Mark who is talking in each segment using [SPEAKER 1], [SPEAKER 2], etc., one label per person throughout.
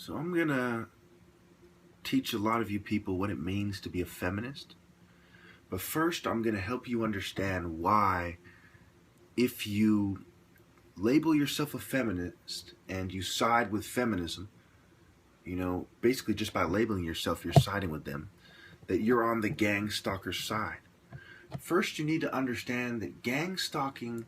[SPEAKER 1] So I'm going to teach a lot of you people what it means to be a feminist. But first, I'm going to help you understand why, if you label yourself a feminist and you side with feminism, basically just by labeling yourself, you're siding with them, that you're on the gang stalker side. First, you need to understand that gang stalking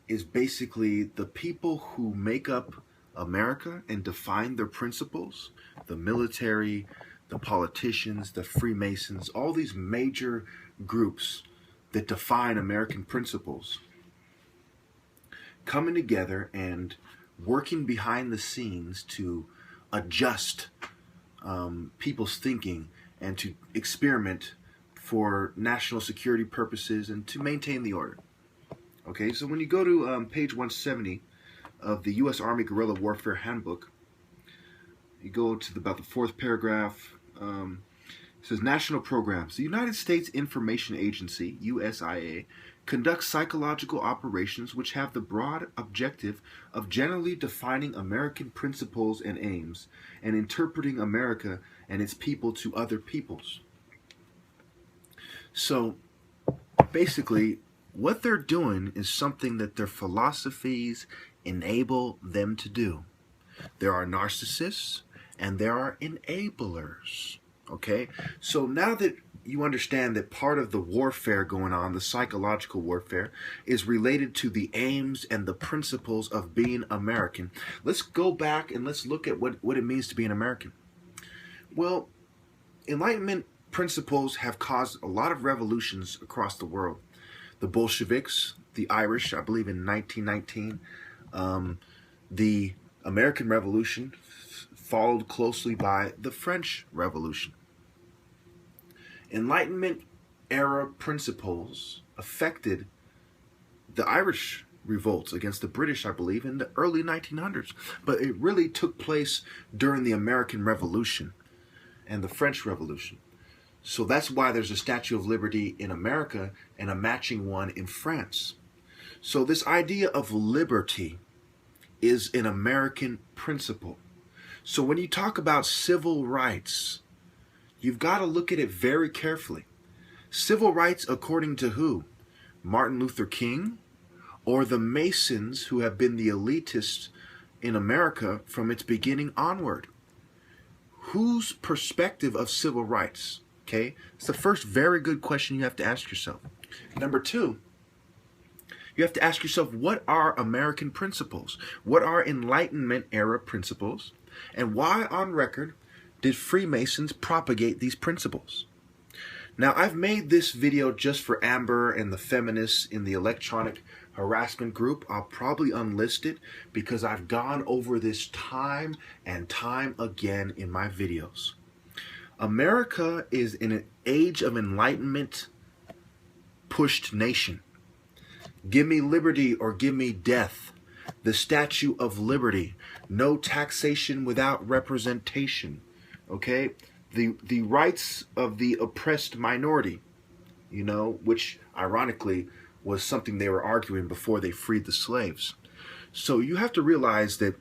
[SPEAKER 1] is basically the people who make up America and define their principles, the military, the politicians, the Freemasons, all these major groups that define American principles, coming together and working behind the scenes to adjust people's thinking and to experiment for national security purposes and to maintain the order. Okay, so when you go to page 170 of the U.S. Army Guerrilla Warfare Handbook, you go to about the fourth paragraph. It says, national programs. The United States Information Agency, USIA, conducts psychological operations which have the broad objective of generally defining American principles and aims and interpreting America and its people to other peoples. So, basically, what they're doing is something that their philosophies enable them to do. There are narcissists and there are enablers. Okay? So now that you understand that part of the warfare going on, the psychological warfare, is related to the aims and the principles of being American, let's go back and let's look at what it means to be an American. Well, Enlightenment principles have caused a lot of revolutions across the world. The Bolsheviks, the Irish, I believe in 1919, the American Revolution, followed closely by the French Revolution. Enlightenment era principles affected the Irish revolts against the British, I believe, in the early 1900s. But it really took place during the American Revolution and the French Revolution. So that's why there's a Statue of Liberty in America and a matching one in France. So this idea of liberty is an American principle. So when you talk about civil rights, you've got to look at it very carefully. Civil rights according to who? Martin Luther King or the Masons, who have been the elitists in America from its beginning onward? Whose perspective of civil rights? Okay, it's the first very good question you have to ask yourself. Number two, you have to ask yourself, what are American principles? What are Enlightenment era principles? And why, on record, did Freemasons propagate these principles? Now, I've made this video just for Amber and the feminists in the electronic harassment group. I'll probably unlist it because I've gone over this time and time again in my videos. America is in an age of enlightenment pushed nation. Give me liberty or give me death. The Statue of Liberty. No taxation without representation. Okay? The rights of the oppressed minority, which ironically was something they were arguing before they freed the slaves. So you have to realize that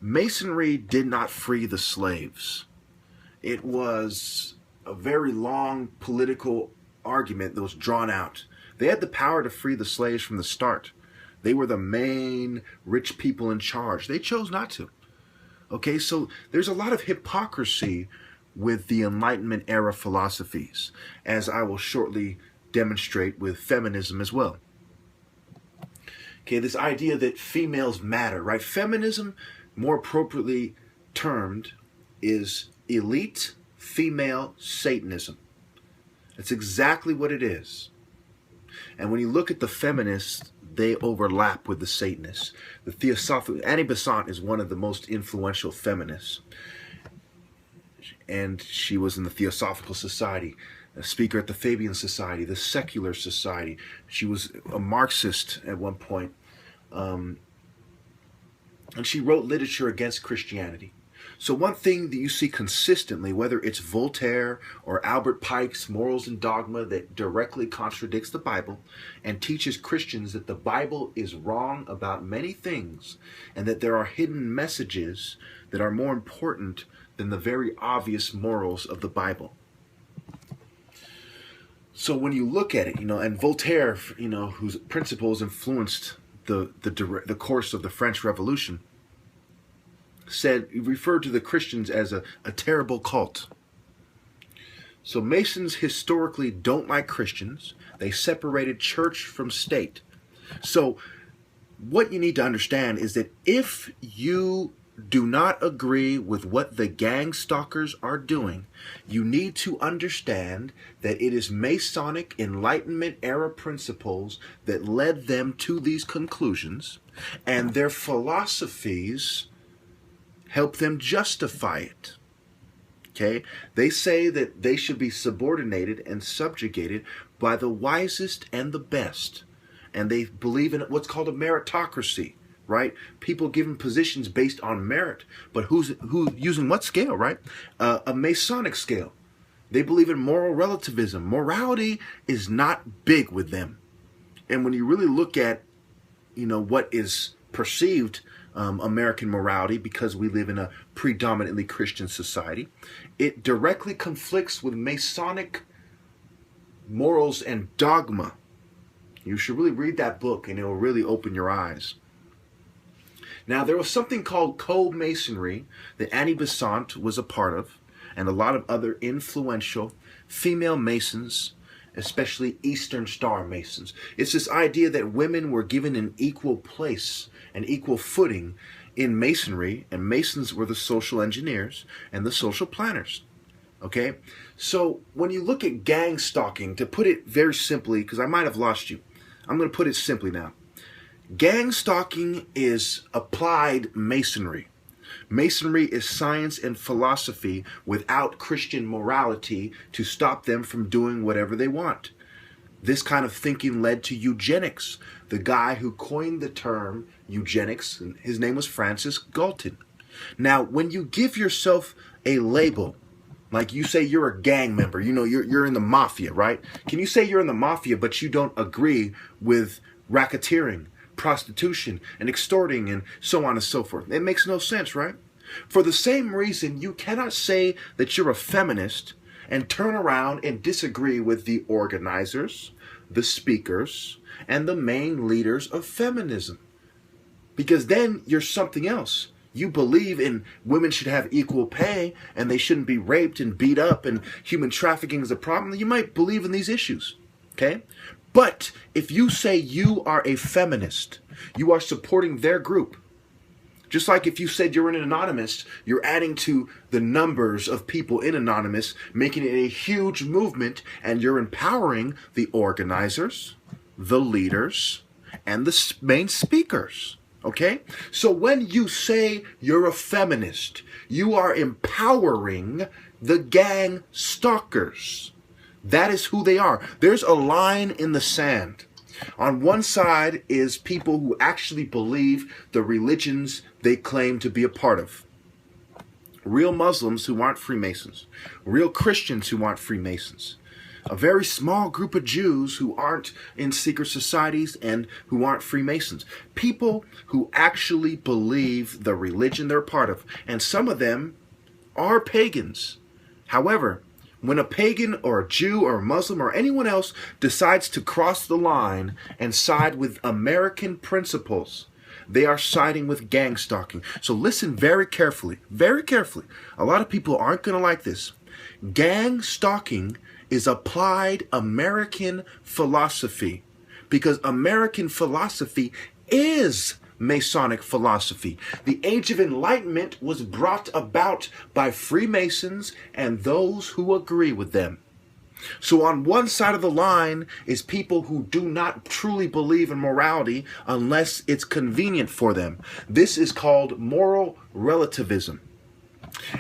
[SPEAKER 1] Masonry did not free the slaves. It was a very long political argument that was drawn out. They had the power to free the slaves from the start. They were the main rich people in charge. They chose not to. Okay, so there's a lot of hypocrisy with the Enlightenment era philosophies, as I will shortly demonstrate with feminism as well. Okay, this idea that females matter, right? Feminism, more appropriately termed, is elite female Satanism. That's exactly what it is. And when you look at the feminists, they overlap with the Satanists. The Theosophical, Annie Besant is one of the most influential feminists. And she was in the Theosophical Society, a speaker at the Fabian Society, the Secular Society. She was a Marxist at one point. And she wrote literature against Christianity. So one thing that you see consistently, whether it's Voltaire or Albert Pike's Morals and Dogma that directly contradicts the Bible and teaches Christians that the Bible is wrong about many things and that there are hidden messages that are more important than the very obvious morals of the Bible. So when you look at it, and Voltaire, whose principles influenced the course of the French Revolution, referred to the Christians as a terrible cult. So Masons historically don't like Christians. They separated church from state. So what you need to understand is that if you do not agree with what the gang stalkers are doing, you need to understand that it is Masonic Enlightenment era principles that led them to these conclusions, and their philosophies help them justify it. Okay? They say that they should be subordinated and subjugated by the wisest and the best. And they believe in what's called a meritocracy, right? People given positions based on merit. But who's using what scale, right? A Masonic scale. They believe in moral relativism. Morality is not big with them. And when you really look at, what is perceived American morality, because we live in a predominantly Christian society, it directly conflicts with Masonic morals and dogma. You should really read that book and it will really open your eyes. Now, there was something called co-masonry that Annie Besant was a part of, and a lot of other influential female Masons, especially Eastern Star Masons. It's this idea that women were given an equal place, an equal footing in Masonry, and Masons were the social engineers and the social planners. Okay? So when you look at gang stalking, to put it very simply, because I might have lost you, I'm going to put it simply now. Gang stalking is applied Masonry. Masonry is science and philosophy without Christian morality to stop them from doing whatever they want. This kind of thinking led to eugenics. The guy who coined the term eugenics, his name was Francis Galton. Now, when you give yourself a label, like you say you're a gang member, you're in the mafia, right? Can you say you're in the mafia, but you don't agree with racketeering, prostitution, and extorting, and so on and so forth? It makes no sense, right? For the same reason, you cannot say that you're a feminist and turn around and disagree with the organizers, the speakers, and the main leaders of feminism. Because then you're something else. You believe in women should have equal pay and they shouldn't be raped and beat up and human trafficking is a problem. You might believe in these issues, okay? But if you say you are a feminist, you are supporting their group. Just like if you said you're an anonymous, you're adding to the numbers of people in Anonymous, making it a huge movement, and you're empowering the organizers, the leaders, and the main speakers. Okay? So when you say you're a feminist, you are empowering the gang stalkers. That is who they are. There's a line in the sand. On one side is people who actually believe the religions they claim to be a part of. Real Muslims who aren't Freemasons. Real Christians who aren't Freemasons. A very small group of Jews who aren't in secret societies and who aren't Freemasons. People who actually believe the religion they're part of. And some of them are pagans. However, when a pagan or a Jew or a Muslim or anyone else decides to cross the line and side with American principles, they are siding with gang stalking. So listen very carefully, very carefully. A lot of people aren't going to like this. Gang stalking is applied American philosophy because American philosophy is Masonic philosophy. The Age of Enlightenment was brought about by Freemasons and those who agree with them. So on one side of the line is people who do not truly believe in morality unless it's convenient for them. This is called moral relativism.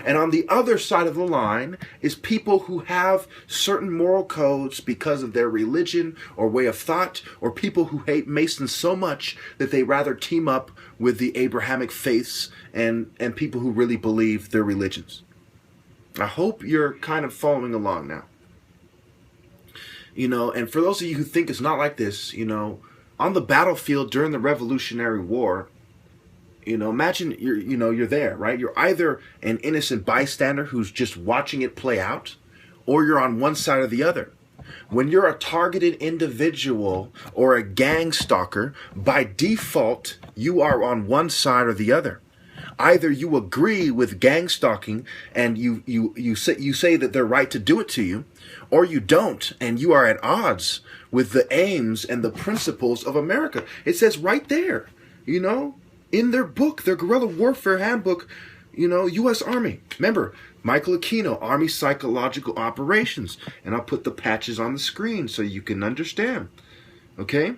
[SPEAKER 1] And on the other side of the line is people who have certain moral codes because of their religion or way of thought, or people who hate Masons so much that they rather team up with the Abrahamic faiths and people who really believe their religions. I hope you're kind of following along now. And for those of you who think it's not like this, on the battlefield during the Revolutionary War, imagine you're there, right? You're either an innocent bystander who's just watching it play out, or you're on one side or the other. When you're a targeted individual or a gang stalker, by default, you are on one side or the other. Either you agree with gang stalking and you say that they're right to do it to you, or you don't, and you are at odds with the aims and the principles of America. It says right there, in their book, their guerrilla warfare handbook, U.S. Army. Remember, Michael Aquino, Army Psychological Operations. And I'll put the patches on the screen so you can understand. Okay?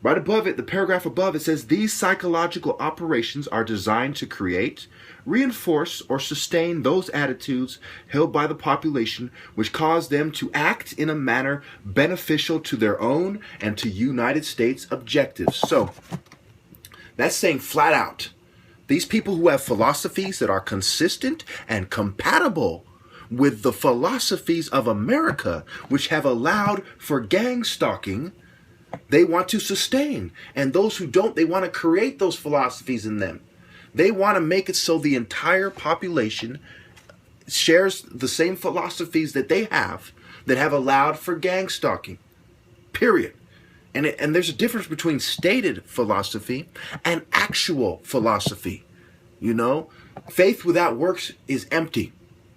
[SPEAKER 1] Right above it, the paragraph above, it says, these psychological operations are designed to create, reinforce, or sustain those attitudes held by the population which cause them to act in a manner beneficial to their own and to United States objectives. So, that's saying flat out, these people who have philosophies that are consistent and compatible with the philosophies of America, which have allowed for gang stalking, they want to sustain. And those who don't, they want to create those philosophies in them. They want to make it so the entire population shares the same philosophies that they have that have allowed for gang stalking. Period. And there's a difference between stated philosophy and actual philosophy. Faith without works is empty.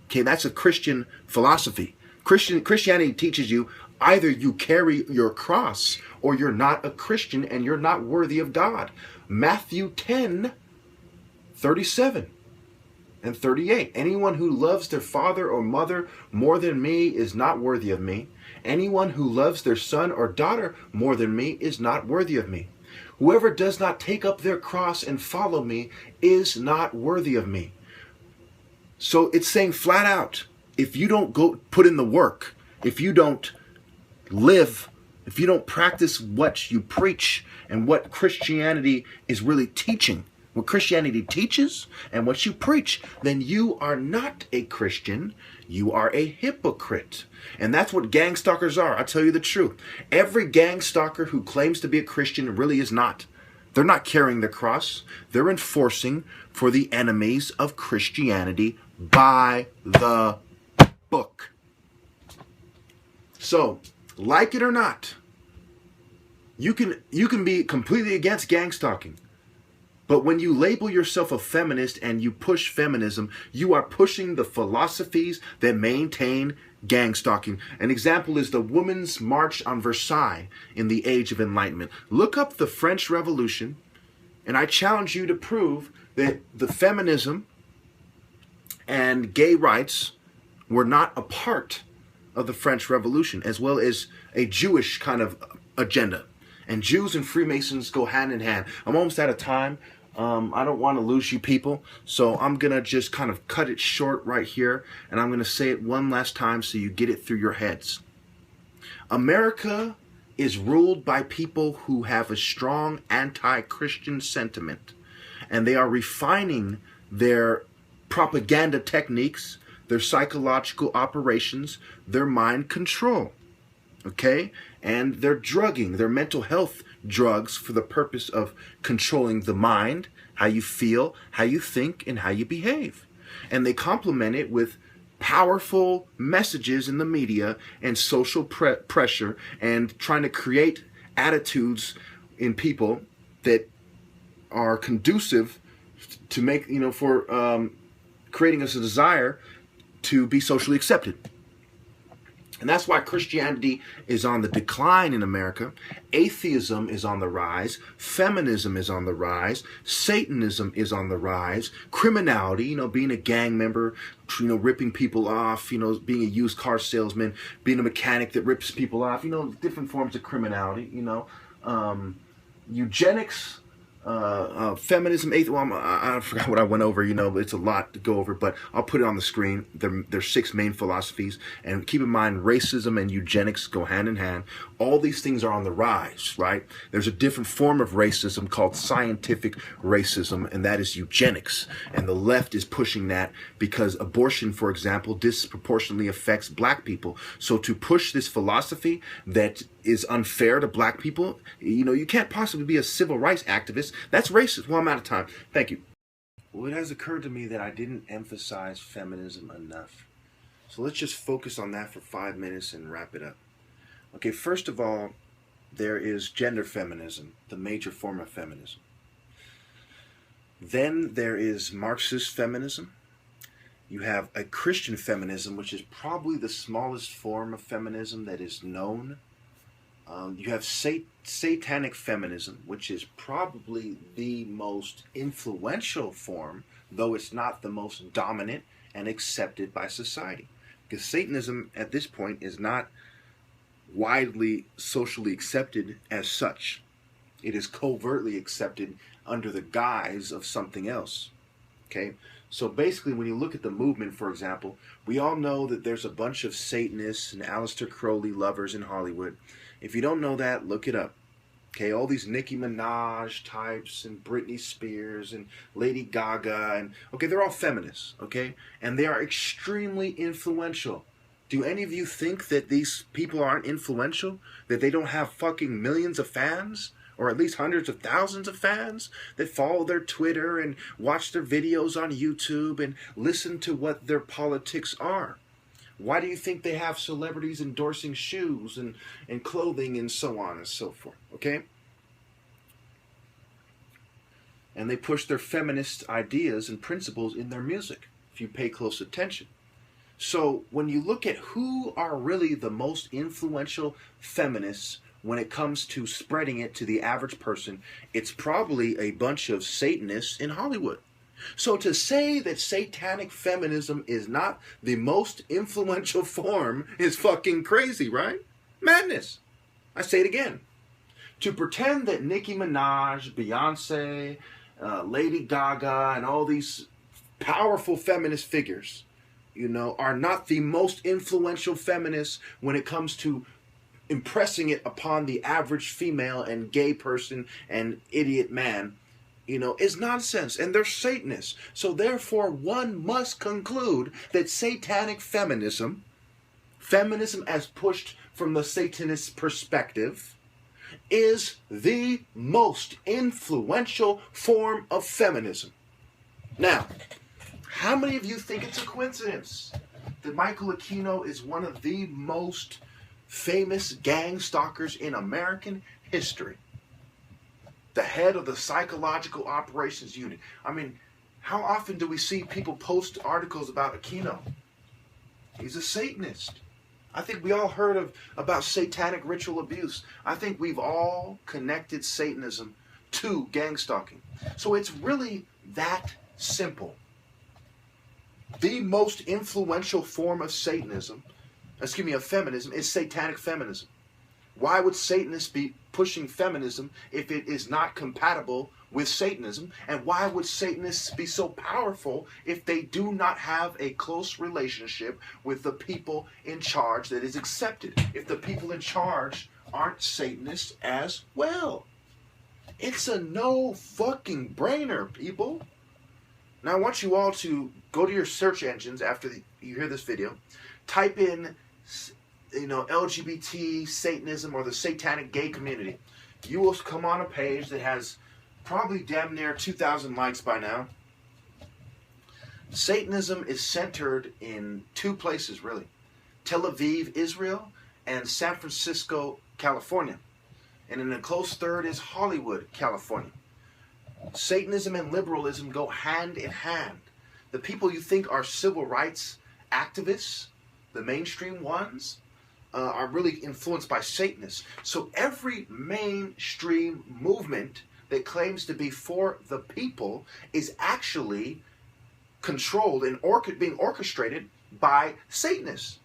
[SPEAKER 1] Okay, that's a Christian philosophy. Christianity teaches you either you carry your cross or you're not a Christian and you're not worthy of God. Matthew 10:37 and 38. Anyone who loves their father or mother more than me is not worthy of me. Anyone who loves their son or daughter more than me is not worthy of me. Whoever does not take up their cross and follow me is not worthy of me. So it's saying flat out, if you don't go put in the work, if you don't live, if you don't practice what you preach and what Christianity is really teaching, what Christianity teaches and what you preach, then you are not a Christian. You are a hypocrite. And that's what gang stalkers are. I'll tell you the truth. Every gang stalker who claims to be a Christian really is not. They're not carrying the cross. They're enforcing for the enemies of Christianity by the book. So, like it or not, you can be completely against gang stalking. But when you label yourself a feminist and you push feminism, you are pushing the philosophies that maintain gang stalking. An example is the Women's March on Versailles in the Age of Enlightenment. Look up the French Revolution, and I challenge you to prove that the feminism and gay rights were not a part of the French Revolution, as well as a Jewish kind of agenda. And Jews and Freemasons go hand in hand. I'm almost out of time. I don't want to lose you people, so I'm going to just kind of cut it short right here, and I'm going to say it one last time so you get it through your heads. America is ruled by people who have a strong anti-Christian sentiment, and they are refining their propaganda techniques, their psychological operations, their mind control. Okay? And they're drugging their mental health drugs for the purpose of controlling the mind, how you feel, how you think, and how you behave. And they complement it with powerful messages in the media and social pressure and trying to create attitudes in people that are conducive to make, for creating us a desire to be socially accepted. And that's why Christianity is on the decline in America. Atheism is on the rise. Feminism is on the rise. Satanism is on the rise. Criminality, being a gang member, ripping people off, being a used car salesman, being a mechanic that rips people off, different forms of criminality, eugenics, feminism, well, I forgot what I went over, it's a lot to go over, but I'll put it on the screen. There's 6 main philosophies, and keep in mind, racism and eugenics go hand in hand. All these things are on the rise, right? There's a different form of racism called scientific racism, and that is eugenics, and the left is pushing that because abortion, for example, disproportionately affects black people. So to push this philosophy that is unfair to black people, you can't possibly be a civil rights activist. That's racist. Well, I'm out of time. Thank you. Well, it has occurred to me that I didn't emphasize feminism enough. So let's just focus on that for 5 minutes and wrap it up. Okay, first of all, there is gender feminism, the major form of feminism. Then there is Marxist feminism. You have a Christian feminism, which is probably the smallest form of feminism that is known. You have satanic feminism, which is probably the most influential form, though it's not the most dominant and accepted by society. Because Satanism at this point is not widely socially accepted as such. It is covertly accepted under the guise of something else. Okay? So basically, when you look at the movement, for example, we all know that there's a bunch of Satanists and Aleister Crowley lovers in Hollywood. If you don't know that, look it up. Okay, all these Nicki Minaj types and Britney Spears and Lady Gaga, and okay, they're all feminists, okay? And they are extremely influential. Do any of you think that these people aren't influential? That they don't have fucking millions of fans? Or at least hundreds of thousands of fans that follow their Twitter and watch their videos on YouTube and listen to what their politics are? Why do you think they have celebrities endorsing shoes and clothing and so on and so forth, okay? And they push their feminist ideas and principles in their music, if you pay close attention. So when you look at who are really the most influential feminists when it comes to spreading it to the average person, it's probably a bunch of Satanists in Hollywood. So to say that satanic feminism is not the most influential form is fucking crazy, right? Madness. I say it again. To pretend that Nicki Minaj, Beyonce, Lady Gaga, and all these powerful feminist figures, are not the most influential feminists when it comes to impressing it upon the average female and gay person and idiot man, is nonsense. And they're Satanists. So therefore, one must conclude that satanic feminism as pushed from the Satanist perspective, is the most influential form of feminism. Now, how many of you think it's a coincidence that Michael Aquino is one of the most famous gang stalkers in American history? The head of the Psychological Operations Unit. I mean, how often do we see people post articles about Aquino? He's a Satanist. I think we all heard about satanic ritual abuse. I think we've all connected Satanism to gang stalking. So it's really that simple. The most influential form of feminism is satanic feminism. Why would Satanists be pushing feminism if it is not compatible with Satanism? And why would Satanists be so powerful if they do not have a close relationship with the people in charge that is accepted? If the people in charge aren't Satanists as well? It's a no fucking brainer, people. Now I want you all to go to your search engines after you hear this video, type in LGBT, Satanism, or the satanic gay community. You will come on a page that has probably damn near 2,000 likes by now. Satanism is centered in 2 places, really. Tel Aviv, Israel, and San Francisco, California. And in a close third is Hollywood, California. Satanism and liberalism go hand in hand. The people you think are civil rights activists, the mainstream ones, are really influenced by Satanists. So every mainstream movement that claims to be for the people is actually controlled and being orchestrated by Satanists.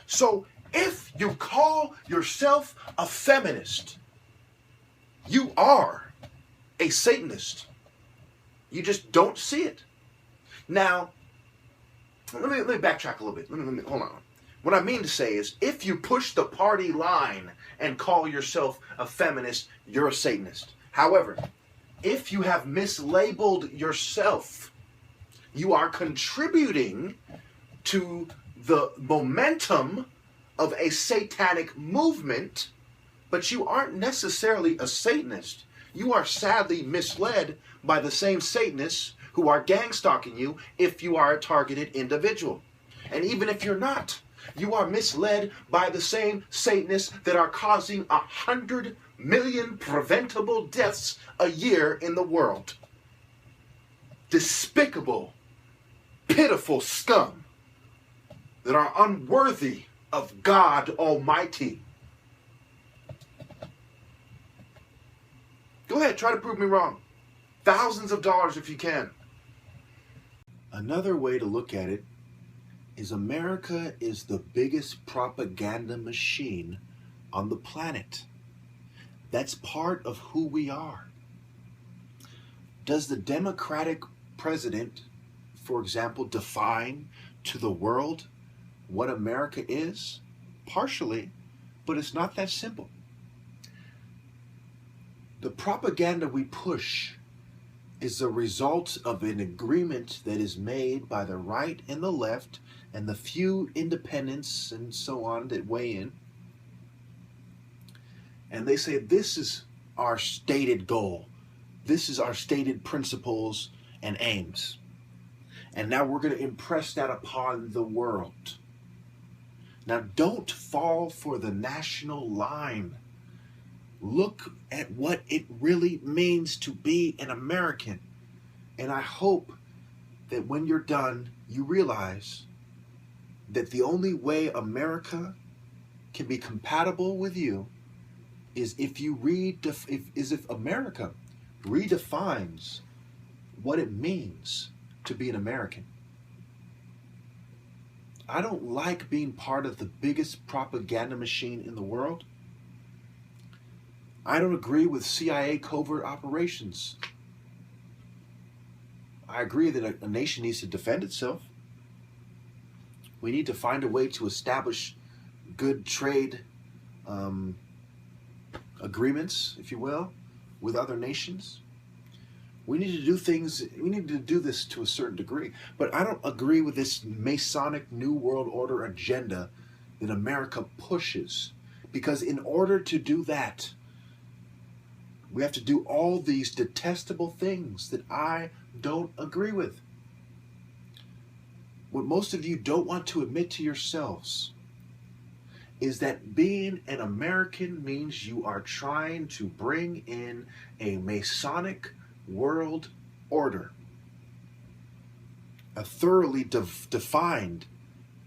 [SPEAKER 1] So if you call yourself a feminist, you are a Satanist. You just don't see it. Now, let me backtrack a little bit. Let me hold on. What I mean to say is, if you push the party line and call yourself a feminist, you're a Satanist. However, if you have mislabeled yourself, you are contributing to the momentum of a satanic movement, but you aren't necessarily a Satanist. You are sadly misled by the same Satanists who are gang stalking you if you are a targeted individual. And even if you're not, you are misled by the same Satanists that are causing 100 million preventable deaths a year in the world. Despicable, pitiful scum that are unworthy of God Almighty. Go ahead, try to prove me wrong. Thousands of dollars if you can. Another way to look at it is America is the biggest propaganda machine on the planet. That's part of who we are. Does the Democratic president, for example, define to the world what America is? Partially, but it's not that simple. The propaganda we push is a result of an agreement that is made by the right and the left and the few independents and so on that weigh in. And they say, this is our stated goal. This is our stated principles and aims. And now we're going to impress that upon the world. Now, don't fall for the national line. Look at what it really means to be an American. And I hope that when you're done, you realize that the only way America can be compatible with you is if you if America redefines what it means to be an American. I don't like being part of the biggest propaganda machine in the world. I don't agree with CIA covert operations. I agree that a nation needs to defend itself. We need to find a way to establish good trade agreements, if you will, with other nations. We need to do things, we need to do this to a certain degree. But I don't agree with this Masonic New World Order agenda that America pushes. Because in order to do that, we have to do all these detestable things that I don't agree with. What most of you don't want to admit to yourselves is that being an American means you are trying to bring in a Masonic world order, a thoroughly defined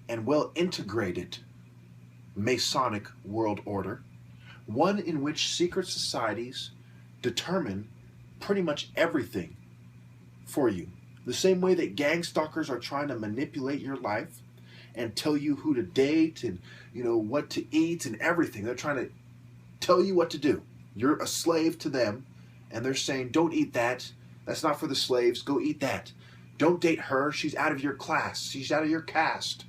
[SPEAKER 1] and well integrated Masonic world order, one in which secret societies determine pretty much everything for you. The same way that gang stalkers are trying to manipulate your life and tell you who to date and, what to eat and everything. They're trying to tell you what to do. You're a slave to them, and they're saying, don't eat that. That's not for the slaves. Go eat that. Don't date her. She's out of your class. She's out of your caste.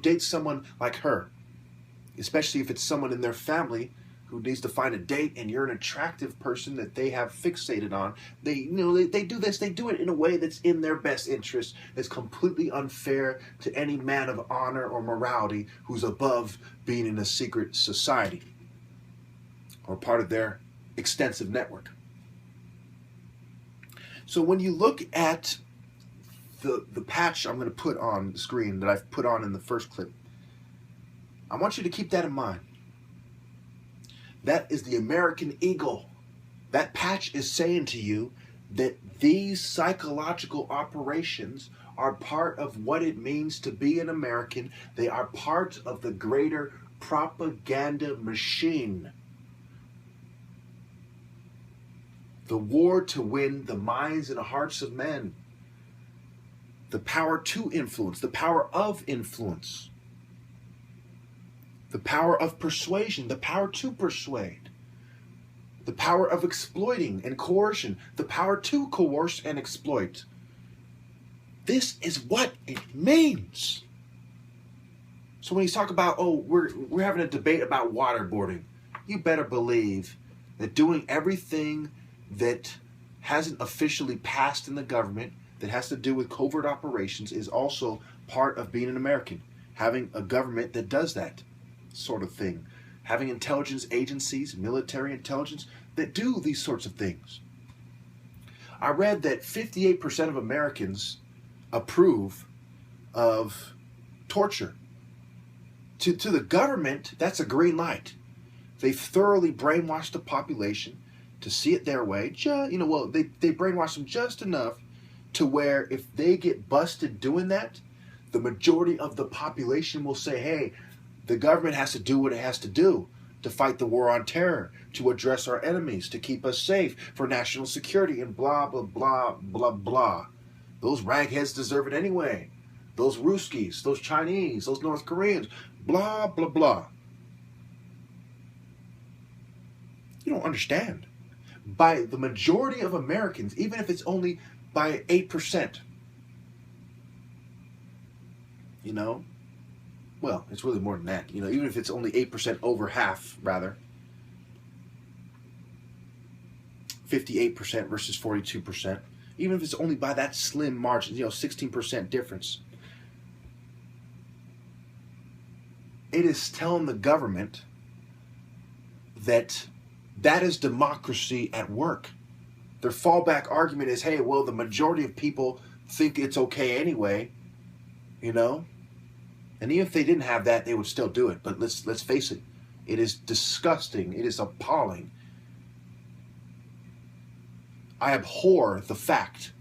[SPEAKER 1] Date someone like her, especially if it's someone in their family who needs to find a date and you're an attractive person that they have fixated on. They do this, they do it in a way that's in their best interest, that's completely unfair to any man of honor or morality who's above being in a secret society or part of their extensive network. So when you look at the patch I'm going to put on the screen that I've put on in the first clip, I want you to keep that in mind. That is the American Eagle. That patch is saying to you that these psychological operations are part of what it means to be an American. They are part of the greater propaganda machine. The war to win the minds and hearts of men. The power to influence, the power of influence. The power of persuasion, the power to persuade. the power of exploiting and coercion, the power to coerce and exploit. This is what it means. So when he's talking about, oh, we're having a debate about waterboarding, you better believe that doing everything that hasn't officially passed in the government that has to do with covert operations is also part of being an American. Having a government that does that sort of thing. Having intelligence agencies, military intelligence, that do these sorts of things. I read that 58% of Americans approve of torture. To the government, that's a green light. They've thoroughly brainwashed the population to see it their way. They brainwash them just enough to where if they get busted doing that, the majority of the population will say, hey, the government has to do what it has to do to fight the war on terror, to address our enemies, to keep us safe, for national security, and blah, blah, blah, blah, blah. Those ragheads deserve it anyway. Those Ruskies, those Chinese, those North Koreans, blah, blah, blah. You don't understand. By the majority of Americans, even if it's only by 8%, well, it's really more than that. Even if it's only 8% over half, rather, 58% versus 42%, even if it's only by that slim margin, 16% difference, it is telling the government that is democracy at work. Their fallback argument is, hey, well, the majority of people think it's okay anyway, And even if they didn't have that, they would still do it. But let's face it, it is disgusting. It is appalling. I abhor the fact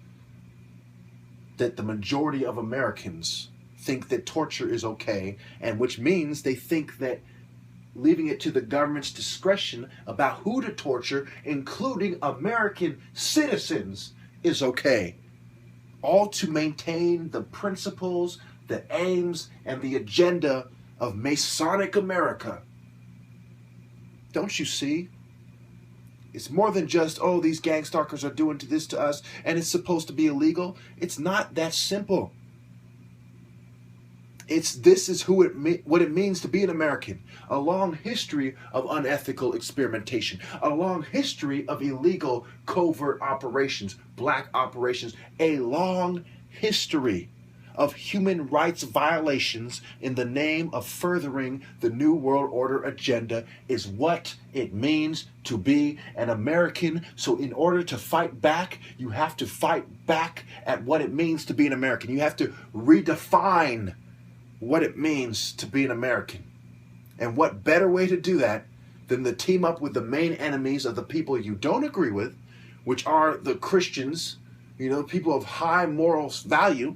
[SPEAKER 1] that the majority of Americans think that torture is okay, and which means they think that leaving it to the government's discretion about who to torture, including American citizens, is okay. All to maintain the principles, the aims, and the agenda of Masonic America. Don't you see? It's more than just, oh, these gang stalkers are doing this to us, and it's supposed to be illegal. It's not that simple. This is what it means to be an American. A long history of unethical experimentation. A long history of illegal covert operations, black operations. A long history of human rights violations in the name of furthering the New World Order agenda is what it means to be an American. So in order to fight back, you have to fight back at what it means to be an American. You have to redefine what it means to be an American. And what better way to do that than to team up with the main enemies of the people you don't agree with, which are the Christians, people of high moral value,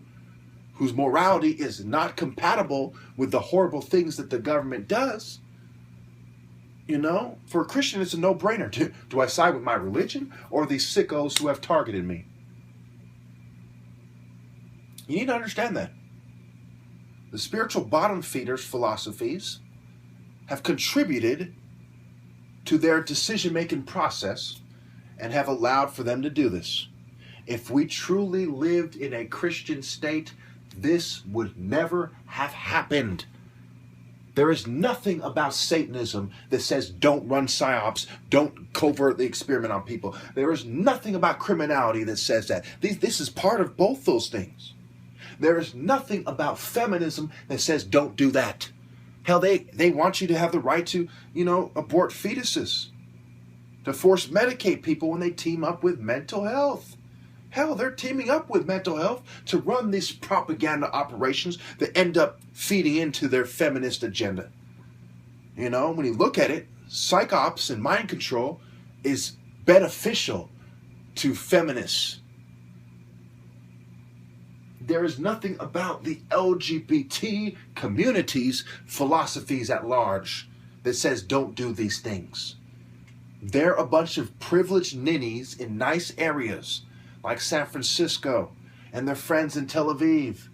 [SPEAKER 1] whose morality is not compatible with the horrible things that the government does. For a Christian, it's a no-brainer. Do I side with my religion or these sickos who have targeted me? You need to understand that. The spiritual bottom feeders' philosophies have contributed to their decision-making process and have allowed for them to do this. If we truly lived in a Christian state, this would never have happened. There is nothing about Satanism that says don't run psyops, don't covertly experiment on people. There is nothing about criminality that says that. This is part of both those things. There is nothing about feminism that says don't do that. Hell, they want you to have the right to, abort fetuses, to force medicate people when they team up with mental health. Hell, they're teaming up with mental health to run these propaganda operations that end up feeding into their feminist agenda. When you look at it, psych ops and mind control is beneficial to feminists. There is nothing about the LGBT community's philosophies at large that says don't do these things. They're a bunch of privileged ninnies in nice areas like San Francisco and their friends in Tel Aviv.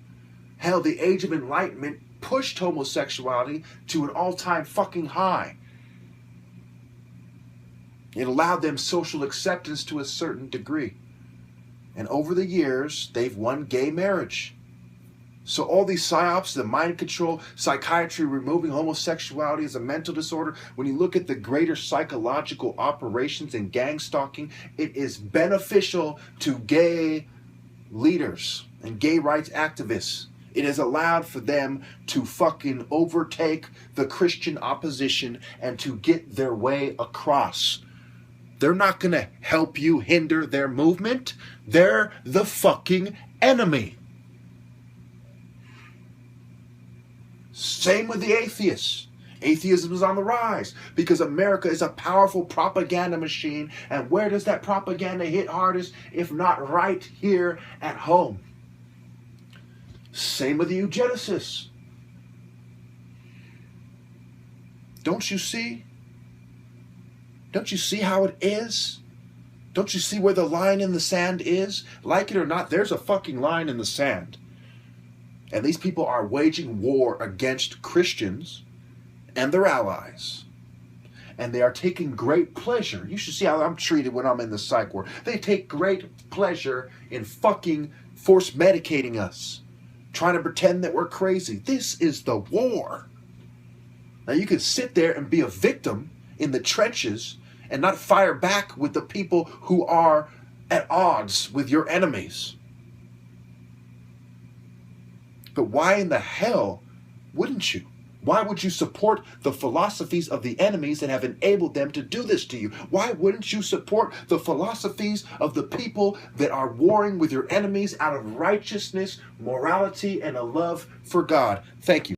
[SPEAKER 1] Hell, the Age of Enlightenment pushed homosexuality to an all-time fucking high. It allowed them social acceptance to a certain degree. And over the years, they've won gay marriage. So all these psyops, the mind control, psychiatry, removing homosexuality as a mental disorder, when you look at the greater psychological operations and gang stalking, it is beneficial to gay leaders and gay rights activists. It has allowed for them to fucking overtake the Christian opposition and to get their way across. They're not going to help you hinder their movement. They're the fucking enemy. Same with the atheists. Atheism is on the rise because America is a powerful propaganda machine. And where does that propaganda hit hardest if not right here at home? Same with the eugenicists. Don't you see? Don't you see how it is? Don't you see where the line in the sand is? Like it or not, there's a fucking line in the sand. And these people are waging war against Christians and their allies. And they are taking great pleasure. You should see how I'm treated when I'm in the psych ward. They take great pleasure in fucking force medicating us. Trying to pretend that we're crazy. This is the war. Now you can sit there and be a victim in the trenches and not fire back with the people who are at odds with your enemies. But why in the hell wouldn't you? Why would you support the philosophies of the enemies that have enabled them to do this to you? Why wouldn't you support the philosophies of the people that are warring with your enemies out of righteousness, morality, and a love for God? Thank you.